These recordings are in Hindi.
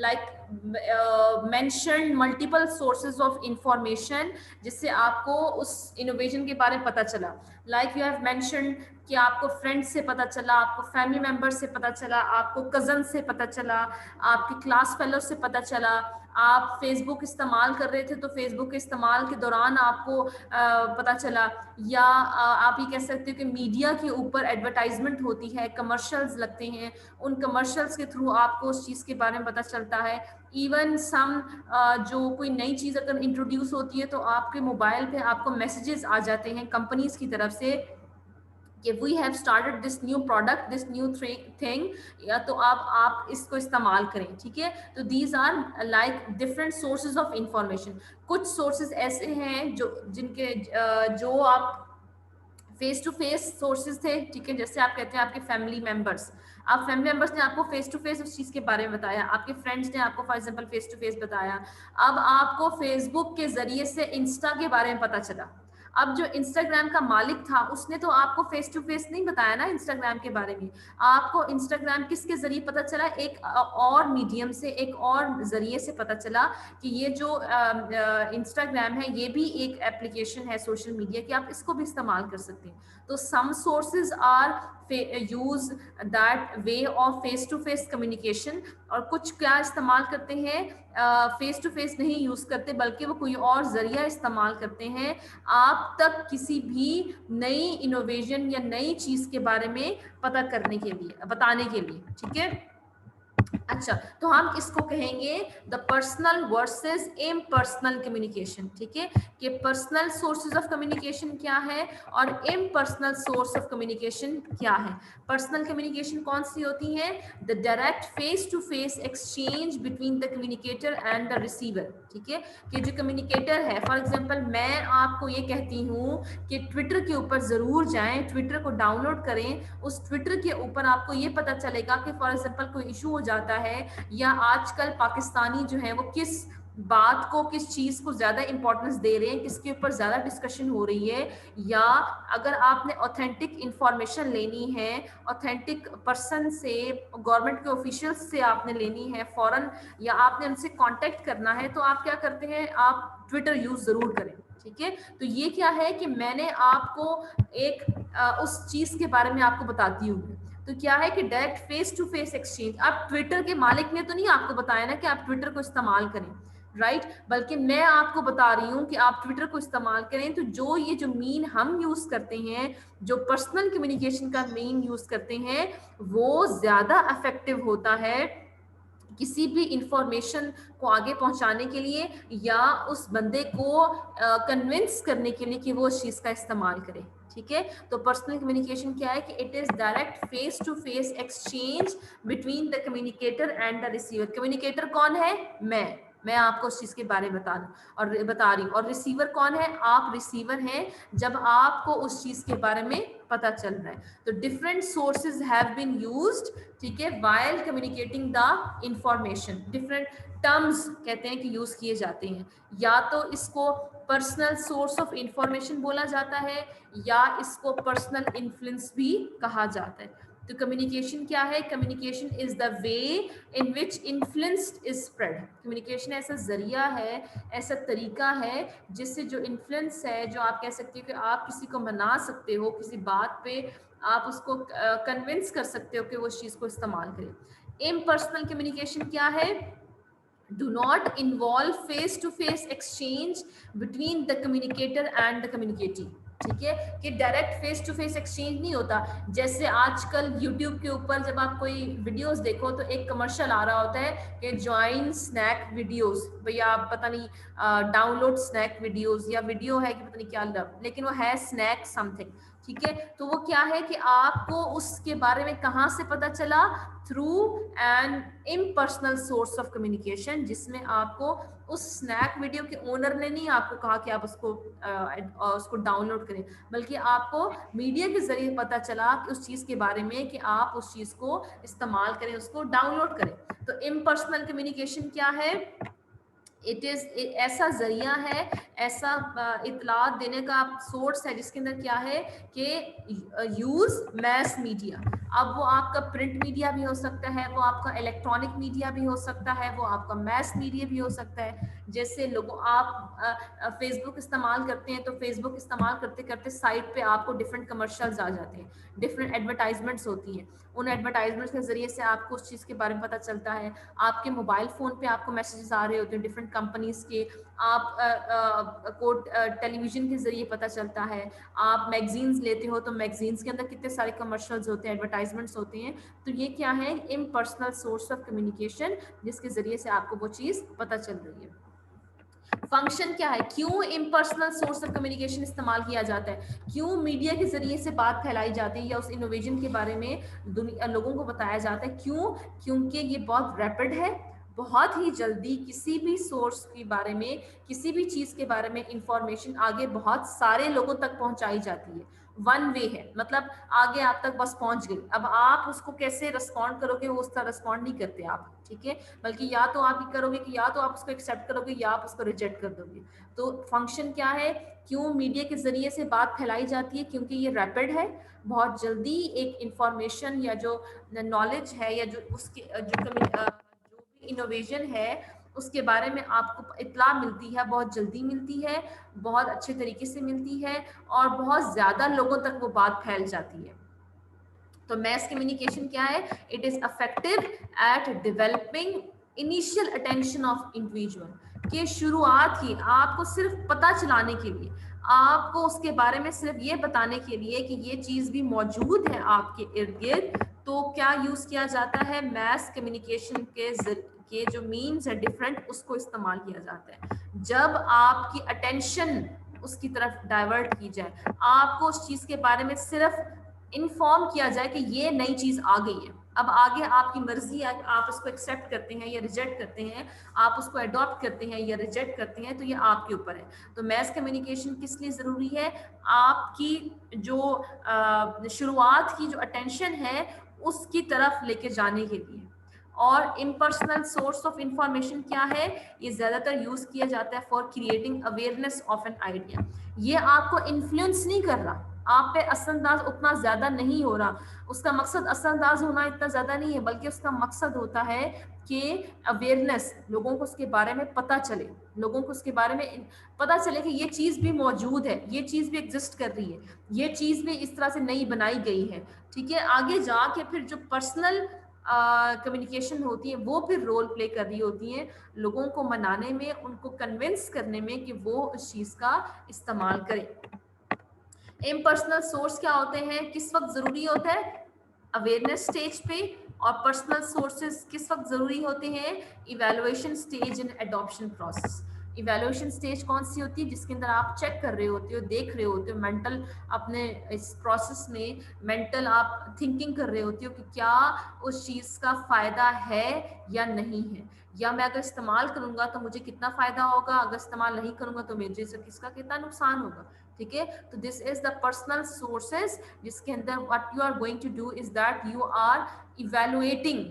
Like mention multiple sources of information, जिससे आपको उस इनोवेशन के बारे में पता चला। लाइक यू हैव मेंशन कि आपको फ्रेंड से पता चला, आपको फैमिली मेंबर से पता चला, आपको कजन से पता चला, आपके क्लास फेलो से पता चला, आप फेसबुक इस्तेमाल कर रहे थे तो फेसबुक के इस्तेमाल के दौरान आपको पता चला, या आप ये कह सकते हो कि मीडिया के ऊपर एडवर्टाइजमेंट होती है, कमर्शियल्स लगते हैं, उन कमर्शियल्स के थ्रू आपको उस चीज़ के बारे में पता चलता है। इवन सम जो कोई नई चीज़ अगर इंट्रोड्यूस होती है तो आपके मोबाइल पे आपको मैसेजेस आ जाते हैं कंपनीज की तरफ से कि we have started this new product, this new thing, या तो आप इसको इस्तेमाल करें, ठीक है। तो these are like different sources of information. कुछ सोर्सेज ऐसे हैं जो जिनके जो आप फेस टू फेस सोर्सेज थे, ठीक है, जैसे आप कहते हैं आपके फैमिली मेंबर्स, आप फैमिली मेंबर्स ने आपको फेस टू फेस उस चीज के बारे में बताया, आपके फ्रेंड्स ने आपको for example face to face बताया। अब आपको फेसबुक के जरिए से इंस्टा के बारे में पता चला। अब जो इंस्टाग्राम का मालिक था उसने तो आपको फेस टू फेस नहीं बताया ना इंस्टाग्राम के बारे में, आपको इंस्टाग्राम किसके जरिए पता चला, एक और मीडियम से, एक और जरिए से पता चला कि ये जो इंस्टाग्राम है ये भी एक एप्लीकेशन है सोशल मीडिया की, आप इसको भी इस्तेमाल कर सकते हैं। तो some sources are use that way of face to face communication, और कुछ क्या इस्तेमाल करते हैं, फेस टू फेस नहीं यूज करते बल्कि वो कोई और जरिया इस्तेमाल करते हैं आप तक किसी भी नई इनोवेशन या नई चीज के बारे में पता करने के लिए, बताने के लिए, ठीक है। अच्छा, तो हम इसको कहेंगे the personal versus impersonal communication, ठीक है, कि पर्सनल सोर्सेज ऑफ कम्युनिकेशन क्या है और इम्पर्सनल सोर्स ऑफ कम्युनिकेशन क्या है। पर्सनल कम्युनिकेशन कौन सी होती है, the direct face to face exchange between the communicator and the receiver, ठीक है, कि जो कम्युनिकेटर है, फॉर एग्जांपल मैं आपको ये कहती हूँ कि ट्विटर के ऊपर जरूर जाएं, ट्विटर को डाउनलोड करें, उस ट्विटर के ऊपर आपको ये पता चलेगा कि फॉर एग्जांपल कोई इशू हो जाता है, या आजकल पाकिस्तानी जो है वो किस बात को, किस चीज को ज्यादा इंपॉर्टेंस दे रहे हैं, किसके ऊपर ज्यादा डिस्कशन हो रही है, या अगर आपने ऑथेंटिक इंफॉर्मेशन लेनी है, ऑथेंटिक पर्सन से, गवर्नमेंट के ऑफिशियल्स से आपने लेनी है फौरन, या आपने उनसे कांटेक्ट करना है, तो आप क्या करते हैं, आप ट्विटर यूज जरूर करें, ठीक है। तो ये क्या है कि मैंने आपको एक उस चीज के बारे में आपको बताती हूँ। तो क्या है कि direct face to face exchange, आप ट्विटर के मालिक ने तो नहीं आपको बताया ना कि आप ट्विटर को इस्तेमाल करें, राइट, बल्कि मैं आपको बता रही हूँ कि आप ट्विटर को इस्तेमाल करें। तो जो ये जो मीन हम यूज करते हैं, जो पर्सनल कम्युनिकेशन का मीन यूज करते हैं, वो ज्यादा इफेक्टिव होता है किसी भी इंफॉर्मेशन को आगे पहुंचाने के लिए, या उस बंदे को कन्विंस करने के लिए कि वो उस चीज का इस्तेमाल करे, ठीक है। तो पर्सनल कम्युनिकेशन क्या है कि it is direct face to face exchange between the communicator and the receiver. Communicator कौन है, मैं आपको उस चीज के बारे में बता रही हूँ, और रिसीवर कौन है, आप रिसीवर हैं जब आपको उस चीज के बारे में पता चल रहा है। तो different sources have been used, ठीक है, while communicating the information. Different terms कहते हैं कि यूज किए जाते हैं, या तो इसको पर्सनल सोर्स ऑफ इंफॉर्मेशन बोला जाता है, या इसको पर्सनल इन्फ्लुएंस भी कहा जाता है। तो कम्युनिकेशन क्या है, communication is the way in which influence is spread. Communication ऐसा जरिया है, ऐसा तरीका है जिससे जो इन्फ्लुएंस है, जो आप कह सकते हो कि आप किसी को मना सकते हो, किसी बात पे आप उसको कन्विंस कर सकते हो कि वो उस चीज को इस्तेमाल करें। इम्पर्सनल कम्युनिकेशन क्या है, do not involve face to face exchange between the communicator and the communicatee, ठीक है, कि direct face to face exchange नहीं होता। जैसे आजकल यूट्यूब के ऊपर जब आप कोई वीडियोस देखो तो एक कमर्शियल आ रहा होता है कि ज्वाइन स्नैक वीडियोस, भैया आप पता नहीं डाउनलोड स्नैक वीडियोस, या वीडियो है कि पता नहीं क्या, लेकिन वो है स्नैक समथिंग, ठीक है। तो वो क्या है कि आपको उसके बारे में कहाँ से पता चला, through an impersonal source of communication, जिसमें आपको उस स्नैक वीडियो के ओनर ने नहीं आपको कहा कि आप उसको डाउनलोड करें, बल्कि आपको मीडिया के जरिए पता चला कि उस चीज के बारे में कि आप उस चीज को इस्तेमाल करें, उसको डाउनलोड करें। तो इम्पर्सनल कम्युनिकेशन क्या है, इट इज ऐसा जरिया है, ऐसा इतलात देने का सोर्स है जिसके अंदर क्या है कि यूज मैस मीडिया, अब वो आपका प्रिंट मीडिया भी हो सकता है, वो आपका इलेक्ट्रॉनिक मीडिया भी हो सकता है, वो आपका मैस मीडिया भी हो सकता है। जैसे लोगों आप फेसबुक इस्तेमाल करते हैं, तो फेसबुक इस्तेमाल करते करते साइट पे आपको डिफरेंट कमर्शियल्स आ जाते हैं, डिफरेंट एडवर्टाइजमेंट्स होती हैं। उन एडवर्टाइजमेंट्स के जरिए से आपको उस चीज़ के बारे में पता चलता है। आपके मोबाइल फ़ोन पे आपको मैसेजेस आ रहे होते हैं डिफरेंट कंपनीज के, आप को टेलीविज़न के ज़रिए पता चलता है। आप मैगजीन्स लेते हो तो मैगजीन्स के अंदर कितने सारे कमर्शियल्स होते हैं, एडवर्टाइजमेंट्स होते हैं। तो ये क्या है, इम्पर्सनल सोर्स ऑफ कम्युनिकेशन, जिसके ज़रिए से आपको वो चीज़ पता चल रही है। फंक्शन क्या है, क्यों इम्पर्सनल सोर्स ऑफ कम्युनिकेशन इस्तेमाल किया जाता है, क्यों मीडिया के जरिए से बात फैलाई जाती है या उस इनोवेशन के बारे में दुनिया लोगों को बताया जाता है, क्यों? क्योंकि ये बहुत रैपिड है, बहुत ही जल्दी किसी भी सोर्स के बारे में, किसी भी चीज के बारे में इंफॉर्मेशन आगे बहुत सारे लोगों तक पहुंचाई जाती है। वन वे है, मतलब आगे आप तक बस पहुंच गई। अब आप उसको कैसे रिस्पॉन्ड करोगे, वो उस तरह रिस्पॉन्ड नहीं करते आप, ठीक है, बल्कि या तो आप ये करोगे कि या तो आप उसको एक्सेप्ट करोगे या आप उसको रिजेक्ट कर दोगे। तो फंक्शन क्या है, क्यों मीडिया के जरिए से बात फैलाई जाती है, क्योंकि ये रैपिड है, बहुत जल्दी एक इंफॉर्मेशन या जो नॉलेज है या जो उसके जो भी इनोवेशन है उसके बारे में आपको इत्तला मिलती है, बहुत जल्दी मिलती है, बहुत अच्छे तरीके से मिलती है और बहुत ज्यादा लोगों तक वो बात फैल जाती है। तो मैस कम्युनिकेशन क्या है, it is effective at developing initial attention of individual, के शुरुआत ही आपको सिर्फ पता चलाने के लिए, आपको उसके बारे में सिर्फ ये बताने के लिए कि ये चीज भी मौजूद है आपके इर्द गिर्द, तो क्या यूज किया जाता है, मैस कम्युनिकेशन के जो मीन्स है डिफरेंट, उसको इस्तेमाल किया जाता है। जब आपकी अटेंशन उसकी तरफ डाइवर्ट की जाए, आपको उस चीज के बारे में सिर्फ इन्फॉर्म किया जाए कि ये नई चीज आ गई है, अब आगे आपकी मर्जी है, आप उसको एक्सेप्ट करते हैं या रिजेक्ट करते हैं, आप उसको अडॉप्ट करते हैं या रिजेक्ट करते हैं, तो ये आपके ऊपर है। तो मैस कम्युनिकेशन किस लिए जरूरी है, आपकी जो शुरुआत की जो अटेंशन है उसकी तरफ लेके जाने के लिए। और इम्पर्सनल सोर्स ऑफ इंफॉर्मेशन क्या है, ये ज्यादातर यूज किया जाता है for creating awareness of an idea. ये आपको इन्फ्लुएंस नहीं कर रहा, आप पे असरअंदाज उतना ज्यादा नहीं हो रहा, उसका मकसद असरअंदाज होना इतना ज्यादा नहीं है, बल्कि उसका मकसद होता है कि अवेयरनेस, लोगों को उसके बारे में पता चले, लोगों को उसके बारे में पता चले कि ये चीज भी मौजूद है, ये चीज भी एग्जिस्ट कर रही है, ये चीज भी इस तरह से नई बनाई गई है, ठीक है। आगे जाके फिर जो पर्सनल कम्युनिकेशन होती है वो फिर रोल प्ले कर रही होती है लोगों को मनाने में, उनको कन्विंस करने में कि वो उस चीज का इस्तेमाल करें। इम्पर्सनल सोर्स क्या होते हैं, किस वक्त जरूरी होता है, अवेयरनेस स्टेज पे। और पर्सनल सोर्सेज किस वक्त जरूरी होते हैं, इवैल्यूएशन स्टेज इन एडॉप्शन प्रोसेस। इवैल्यूएशन स्टेज कौन सी होती है, जिसके अंदर आप चेक कर रहे होते हो, देख रहे होते हो, मेंटल अपने इस प्रोसेस में मेंटल आप थिंकिंग कर रहे होते हो कि क्या उस चीज का फायदा है या नहीं है, या मैं अगर इस्तेमाल करूंगा तो मुझे कितना फायदा होगा, अगर इस्तेमाल नहीं करूंगा तो मुझे से किसका कितना नुकसान होगा, ठीक है। तो this is the personal sources, जिसके अंदर what you are going to do is that you are evaluating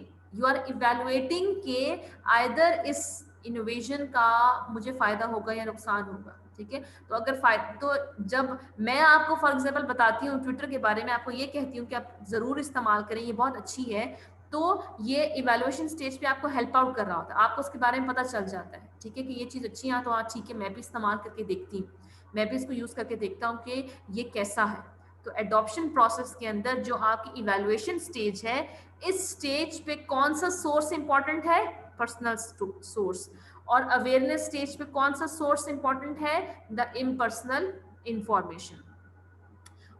के आइदर इस इनोवेशन का मुझे फायदा होगा या नुकसान होगा, ठीक है। तो अगर तो जब मैं आपको फॉर एग्जांपल बताती हूँ ट्विटर के बारे में, आपको ये कहती हूँ कि आप जरूर इस्तेमाल करें, ये बहुत अच्छी है, तो ये इवैल्यूएशन स्टेज पे आपको हेल्प आउट कर रहा होता है, आपको उसके बारे में पता चल जाता है, ठीक है, कि ये चीज अच्छी है, तो हाँ ठीक है, मैं भी इस्तेमाल करके देखती हूँ, मैं भी इसको यूज करके देखता हूँ कि ये कैसा है। तो एडॉप्शन प्रोसेस के अंदर जो आपकी इवैल्यूएशन स्टेज है, इस स्टेज पे कौन सा सोर्स इंपॉर्टेंट है, पर्सनल सोर्स। और अवेयरनेस स्टेज पे कौन सा सोर्स इंपॉर्टेंट है, द इम्पर्सनल इंफॉर्मेशन।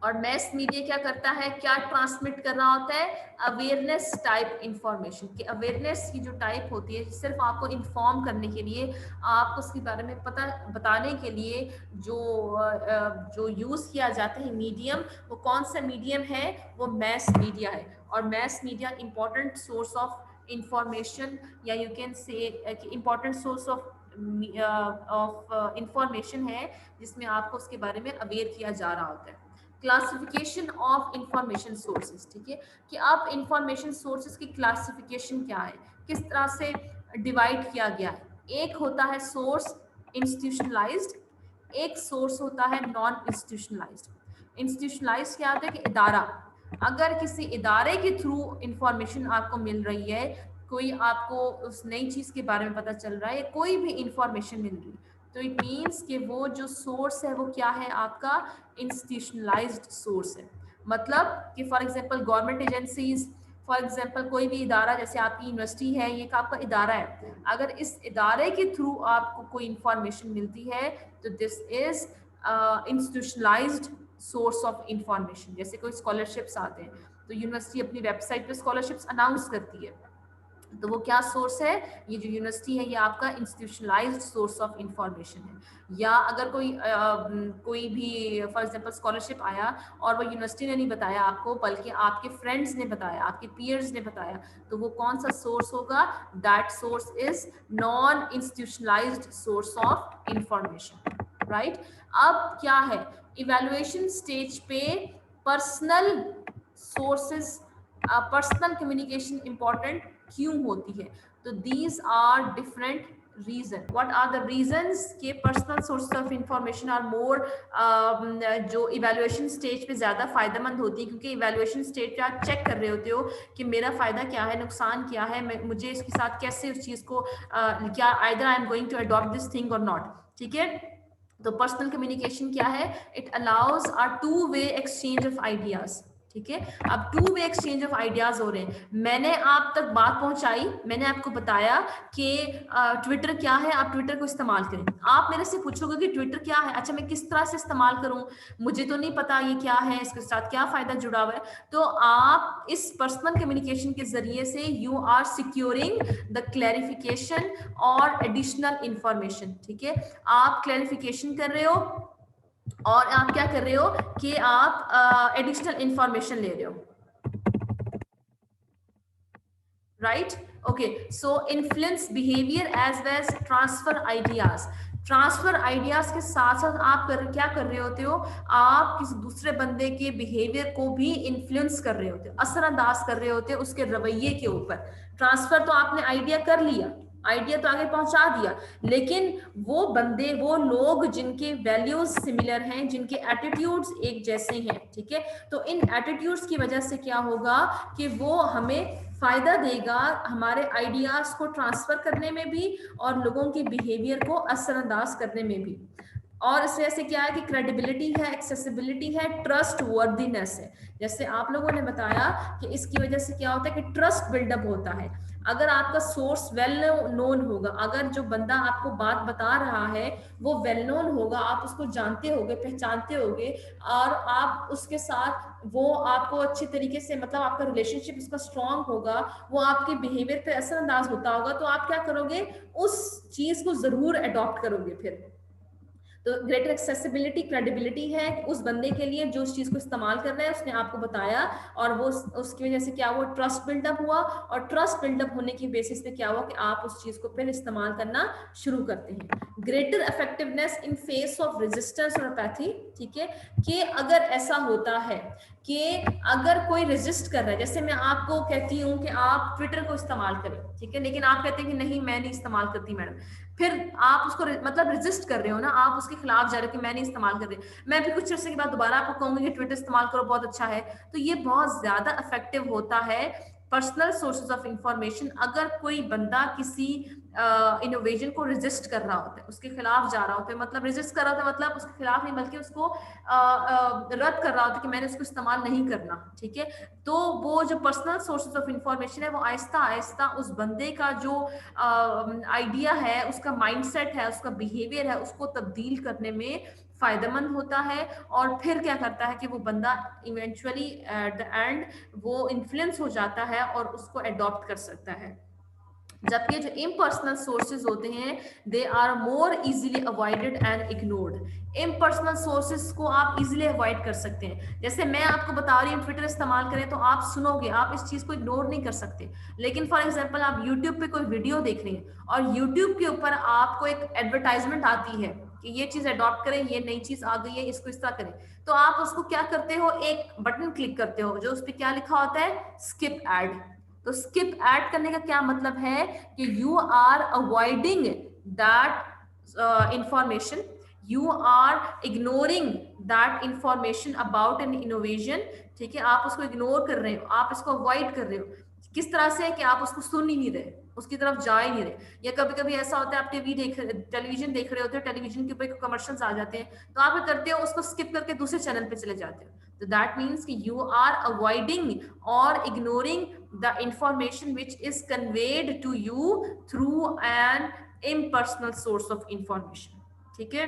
और मैस मीडिया क्या करता है, क्या ट्रांसमिट कर रहा होता है, अवेयरनेस टाइप इंफॉर्मेशन। कि अवेयरनेस की जो टाइप होती है सिर्फ आपको इन्फॉर्म करने के लिए, आपको उसके बारे में पता बताने के लिए जो यूज किया जाता है मीडियम, वो कौन सा मीडियम है, वो मैस मीडिया है। और mass media important source of information, या you can say important source of information है, जिसमें आपको उसके बारे में अवेयर किया जा रहा होता है। क्लासिफिकेशन ऑफ इंफॉर्मेशन सोर्सेज, ठीक है, कि आप इंफॉर्मेशन सोर्सेज की क्लासिफिकेशन क्या है, किस तरह से डिवाइड किया गया है। एक होता है सोर्स इंस्टीट्यूशनलाइज्ड, एक सोर्स होता है नॉन इंस्टीट्यूशनलाइज्ड। इंस्टीट्यूशनलाइज्ड क्या होता है कि इदारा, अगर किसी इदारे के थ्रू इंफॉर्मेशन आपको मिल रही है, कोई आपको उस नई चीज के बारे में पता चल रहा है, कोई भी इंफॉर्मेशन मिल रही, तो इट मीन्स कि वो जो सोर्स है वो क्या है, आपका इंस्टीट्यूशनलाइज्ड सोर्स है। मतलब कि for example government agencies, for example कोई भी इदारा, जैसे आपकी यूनिवर्सिटी है, ये आपका इदारा है, अगर इस इदारे के थ्रू आपको कोई इंफॉर्मेशन मिलती है तो this is institutionalised source of information. जैसे कोई स्कॉलरशिप्स आते हैं तो यूनिवर्सिटी अपनी वेबसाइट पे स्कॉलरशिप्स अनाउंस करती है, तो वो क्या सोर्स है, ये जो यूनिवर्सिटी है ये आपका इंस्टीट्यूशनलाइज्ड सोर्स ऑफ इंफॉर्मेशन है। या अगर कोई भी फॉर एग्जांपल स्कॉलरशिप आया और वो यूनिवर्सिटी ने नहीं बताया आपको, बल्कि आपके फ्रेंड्स ने बताया, आपके पीयर्स ने बताया, तो वो कौन सा सोर्स होगा, that source is non institutionalized source of information, right. अब क्या है, इवैल्यूएशन स्टेज पे personal sources, personal communication important क्यों होती है, तो these are different reason. What are the reasons के personal source of information are more, जो इवैल्यूएशन स्टेज पे ज्यादा फायदेमंद होती है, क्योंकि इवैल्यूएशन स्टेज पे आप चेक कर रहे होते हो कि मेरा फायदा क्या है, नुकसान क्या है, मुझे इसके साथ कैसे उस चीज को क्या either I am going to adopt this thing और नॉट, ठीक है। तो पर्सनल कम्युनिकेशन क्या है, it allows a two way exchange of ideas, ठीक है। अब two way exchange of ideas हो रहे हैं, मैंने आप तक बात पहुंचाई, मैंने आपको बताया कि ट्विटर क्या है, आप ट्विटर को इस्तेमाल करें, आप मेरे से पूछोगे कि ट्विटर क्या है, अच्छा मैं किस तरह से इस्तेमाल करूं, मुझे तो नहीं पता ये क्या है, इसके साथ क्या फायदा जुड़ा हुआ है, तो आप इस पर्सनल कम्युनिकेशन के जरिए से you are securing the clarification और एडिशनल इंफॉर्मेशन, ठीक है। आप क्लैरिफिकेशन कर रहे हो और आप क्या कर रहे हो कि आप एडिशनल इंफॉर्मेशन ले रहे हो, right. Okay, so influence behaviour as well as transfer ideas. Transfer ideas के साथ साथ आप क्या कर रहे होते हो, आप किसी दूसरे बंदे के बिहेवियर को भी इन्फ्लुएंस कर रहे होते हो, असरअंदाज कर रहे होते हो उसके रवैये के ऊपर। ट्रांसफर तो आपने आइडिया कर लिया, आइडिया तो आगे पहुंचा दिया, लेकिन वो बंदे, वो लोग जिनके वैल्यूज सिमिलर हैं, जिनके एटीट्यूड्स एक जैसे हैं, ठीक है, तो इन एटीट्यूड्स की वजह से क्या होगा कि वो हमें फायदा देगा हमारे आइडियाज को ट्रांसफर करने में भी और लोगों के बिहेवियर को असरअंदाज करने में भी। और इस वजह से क्या है कि क्रेडिबिलिटी है, एक्सेसिबिलिटी है, ट्रस्ट वर्दीनेस है। जैसे आप लोगों ने बताया कि इसकी वजह से क्या होता है कि ट्रस्ट बिल्डअप होता है। अगर आपका सोर्स वेल नोन होगा, अगर जो बंदा आपको बात बता रहा है वो वेल नोन होगा, आप उसको जानते होगे, पहचानते होगे, और आप उसके साथ वो आपको अच्छे तरीके से, मतलब आपका रिलेशनशिप उसका स्ट्रांग होगा, वो आपके बिहेवियर पे असरअंदाज होता होगा, तो आप क्या करोगे, उस चीज को जरूर अडॉप्ट करोगे फिर। तो ग्रेटर एक्सेसिबिलिटी, क्रेडिबिलिटी है उस बंदे के लिए जो उस चीज को इस्तेमाल कर रहा है, उसने आपको बताया और वो उसकी वजह से क्या हुआ, ट्रस्ट बिल्डअप हुआ, और ट्रस्ट बिल्डअप होने की बेसिस पे क्या हुआ कि आप उस चीज को फिर इस्तेमाल करना शुरू करते हैं। Greater effectiveness in face of resistance और अपैथी, ठीक है, कि अगर ऐसा होता है कि अगर कोई रेजिस्ट कर रहा है, जैसे मैं आपको कहती हूँ कि आप ट्विटर को इस्तेमाल करें, ठीक है, लेकिन आप कहते हैं कि नहीं मैं नहीं इस्तेमाल करती मैडम, फिर आप उसको मतलब रेजिस्ट कर रहे हो ना, आप उसके खिलाफ जा रहे हो कि मैं नहीं इस्तेमाल कर रही, मैं भी कुछ अर्से के बाद दोबारा आपको कहूंगी कि ट्विटर इस्तेमाल करो बहुत अच्छा है, तो ये बहुत ज्यादा इफेक्टिव होता है पर्सनल सोर्सेज ऑफ इंफॉर्मेशन। अगर कोई बंदा किसी इनोवेशन को रेजिस्ट कर रहा होता है, उसके खिलाफ जा रहा होता है, मतलब रेजिस्ट कर रहा होता है मतलब उसके खिलाफ नहीं बल्कि उसको रद्द कर रहा होता है कि मैंने उसको इस्तेमाल नहीं करना, ठीक है, तो वो जो पर्सनल सोर्सेज ऑफ इंफॉर्मेशन है वो आहिस्ता आहिस्ता उस बंदे का जो आइडिया है, उसका माइंडसेट है, उसका बिहेवियर है, उसको तब्दील करने में फायदेमंद होता है। और फिर क्या करता है कि वो बंदा इवेंचुअली एट द एंड वो इन्फ्लुएंस हो जाता है और उसको अडॉप्ट कर सकता है। जबकि जो इम्पर्सनल सोर्सेज होते हैं they are more easily avoided and ignored. Impersonal sources को आप इजीली अवॉइड कर सकते हैं, जैसे मैं आपको बता रही हूँ ट्विटर इस्तेमाल करें तो आप सुनोगे, आप इस चीज को इग्नोर नहीं कर सकते, लेकिन फॉर एग्जांपल आप यूट्यूब पे कोई वीडियो देख रहे हैं और यूट्यूब के ऊपर आपको एक एडवर्टाइजमेंट आती है कि ये चीज अडॉप्ट करें, ये नई चीज आ गई है, इसको इस तरह करें, तो आप उसको क्या करते हो, एक बटन क्लिक करते हो जो उस पर क्या लिखा होता है, स्किप एड। तो स्किप ऐड करने का क्या मतलब है कि you are avoiding that information, you are ignoring that information about an innovation, ठीक है, आप उसको इग्नोर कर रहे हो, आप इसको अवॉइड कर रहे हो। किस तरह से कि आप उसको सुन ही नहीं रहे, उसकी तरफ जा ही नहीं रहे। या कभी कभी ऐसा होता है आप टेलीविजन देख रहे होते हो, टेलीविजन के ऊपर कमर्शियल्स आ जाते हैं, तो आप क्या करते हो, उसको स्किप करके दूसरे चैनल पे चले जाते हो। तो दैट मीन्स कि यू आर अवॉइडिंग और ignoring the information which is conveyed to you through an impersonal source of information, ठीक है।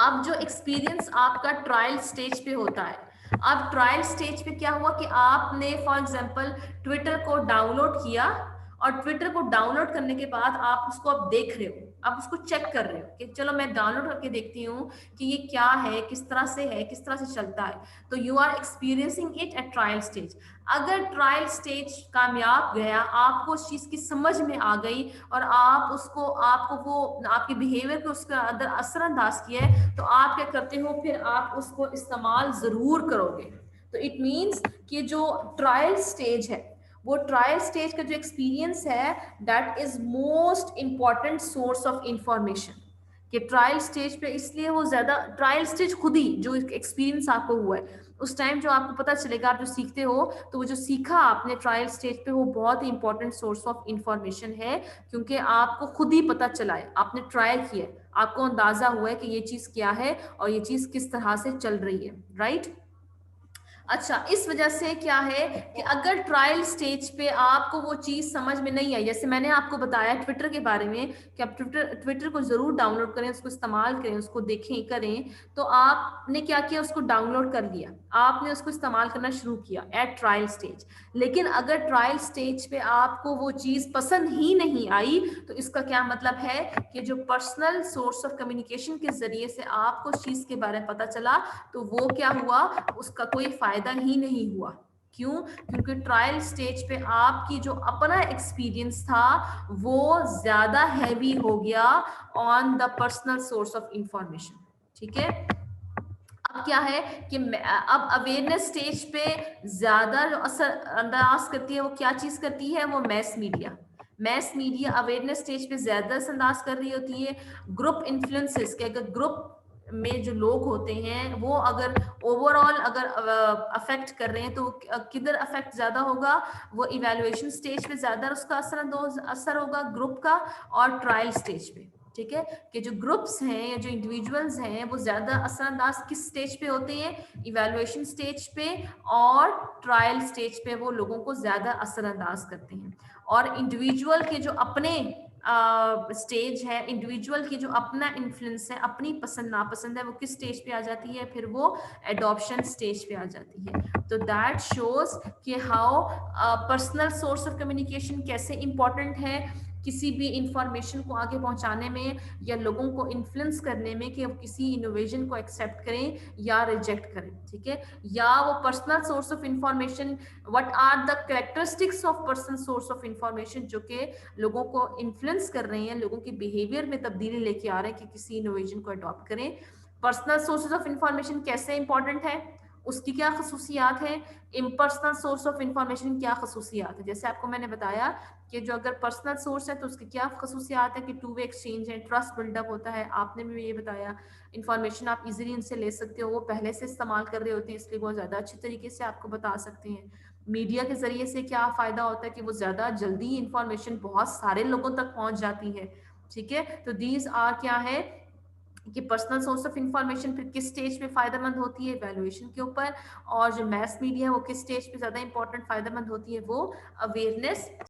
अब जो एक्सपीरियंस आपका ट्रायल स्टेज पे होता है, अब ट्रायल स्टेज पे क्या हुआ कि आपने फॉर एग्जांपल ट्विटर को डाउनलोड किया, और ट्विटर को डाउनलोड करने के बाद आप उसको अब देख रहे हो, आप उसको चेक कर रहे हो कि चलो मैं डाउनलोड करके देखती हूँ कि ये क्या है, किस तरह से है, किस तरह से चलता है। तो you are experiencing it at trial stage. अगर ट्रायल स्टेज कामयाब गया, आपको उस चीज की समझ में आ गई और आप उसको, आपको वो आपके बिहेवियर को उसके अंदर असरअंदाज किया है, तो आप क्या करते हो, फिर आप उसको इस्तेमाल जरूर करोगे। तो इट मीन्स कि जो ट्रायल स्टेज है, वो ट्रायल स्टेज का जो एक्सपीरियंस है, that is most important source of information. कि ट्रायल स्टेज पे इसलिए वो ज्यादा, ट्रायल स्टेज खुद ही जो एक्सपीरियंस आपको हुआ है उस टाइम जो आपको पता चलेगा, आप जो सीखते हो, तो वो जो सीखा आपने ट्रायल स्टेज पे, वो बहुत ही इंपॉर्टेंट सोर्स ऑफ इंफॉर्मेशन है, क्योंकि आपको खुद ही पता चला है, आपने ट्राई किया, आपको अंदाजा हुआ है कि ये चीज क्या है और ये चीज किस तरह से चल रही है, राइट। अच्छा, इस वजह से क्या है कि अगर ट्रायल स्टेज पे आपको वो चीज समझ में नहीं आई, जैसे मैंने आपको बताया ट्विटर के बारे में कि आप ट्विटर को जरूर डाउनलोड करें, उसको इस्तेमाल करें, उसको देखें करें, तो आपने क्या किया, उसको डाउनलोड कर लिया, आपने उसको इस्तेमाल करना शुरू किया एट ट्रायल स्टेज। लेकिन अगर ट्रायल स्टेज पे आपको वो चीज पसंद ही नहीं आई, तो इसका क्या मतलब है कि जो पर्सनल सोर्स ऑफ कम्युनिकेशन के जरिए से आपको उस चीज के बारे में पता चला, तो वो क्या हुआ, उसका कोई फायदा ही नहीं हुआ। क्यों? क्योंकि ट्रायल स्टेज पे आपकी जो अपना एक्सपीरियंस था वो ज्यादा हैवी हो गया on the personal source of information, ठीक है। अब क्या है कि अब अवेयरनेस स्टेज पे ज्यादा जो असर अंदाज करती है, वो क्या चीज करती है, वो मैस मीडिया अवेयरनेस स्टेज पे ज्यादा असरअंदाज कर रही होती है। ग्रुप इन्फ्लुएंसेस के, अगर ग्रुप में जो लोग होते हैं वो अगर ओवरऑल अगर अफेक्ट कर रहे हैं, तो किधर अफेक्ट ज्यादा होगा, वो इवैल्यूएशन स्टेज पे ज्यादा उसका असर होगा ग्रुप का, और ट्रायल स्टेज पे, ठीक है। कि जो ग्रुप्स हैं या जो इंडिविजुअल्स हैं वो ज्यादा असरअंदाज किस स्टेज पे होते हैं, इवैल्यूएशन स्टेज पे और ट्रायल स्टेज पे वो लोगों को ज्यादा असरअंदाज करते हैं। और इंडिविजुअल के जो अपने स्टेज है, इंडिविजुअल की जो अपना इन्फ्लुएंस है, अपनी पसंद नापसंद है, वो किस स्टेज पे आ जाती है, फिर वो एडॉप्शन स्टेज पे आ जाती है। तो दैट शोज कि how personal source of communication कैसे इंपॉर्टेंट है किसी भी इंफॉर्मेशन को आगे पहुंचाने में या लोगों को इन्फ्लुएंस करने में कि वो किसी इनोवेशन को एक्सेप्ट करें या रिजेक्ट करें, ठीक है। या वो personal source of information, what are the characteristics of personal source of information जो कि लोगों को इन्फ्लुएंस कर रहे हैं, लोगों के बिहेवियर में तब्दीली लेके आ रहे हैं कि किसी इनोवेशन को अडॉप्ट करें। पर्सनल सोर्सेज ऑफ इंफॉर्मेशन कैसे इंपॉर्टेंट है, उसकी क्या खसूसियात है, इम्पर्सनल सोर्स ऑफ इंफॉर्मेशन क्या खसूसियात है। जैसे आपको मैंने बताया कि जो अगर पर्सनल सोर्स है तो उसकी क्या खसूसियात है कि टू वे एक्सचेंज है, ट्रस्ट बिल्डअप होता है, आपने भी ये बताया। इंफॉर्मेशन आप इजीली उनसे ले सकते हो, वो पहले से इस्तेमाल कर रहे होते हैं इसलिए वो ज़्यादा अच्छे तरीके से आपको बता सकते हैं। मीडिया के जरिए से क्या फ़ायदा होता है कि वो ज़्यादा जल्दी इंफॉर्मेशन बहुत सारे लोगों तक पहुँच जाती है, ठीक है। तो दीज आर क्या है कि पर्सनल सोर्स ऑफ इंफॉर्मेशन फिर किस स्टेज पे फायदेमंद होती है, वैल्यूएशन के ऊपर। और जो मैस मीडिया है वो किस स्टेज पे ज्यादा इंपॉर्टेंट फायदेमंद होती है, वो अवेयरनेस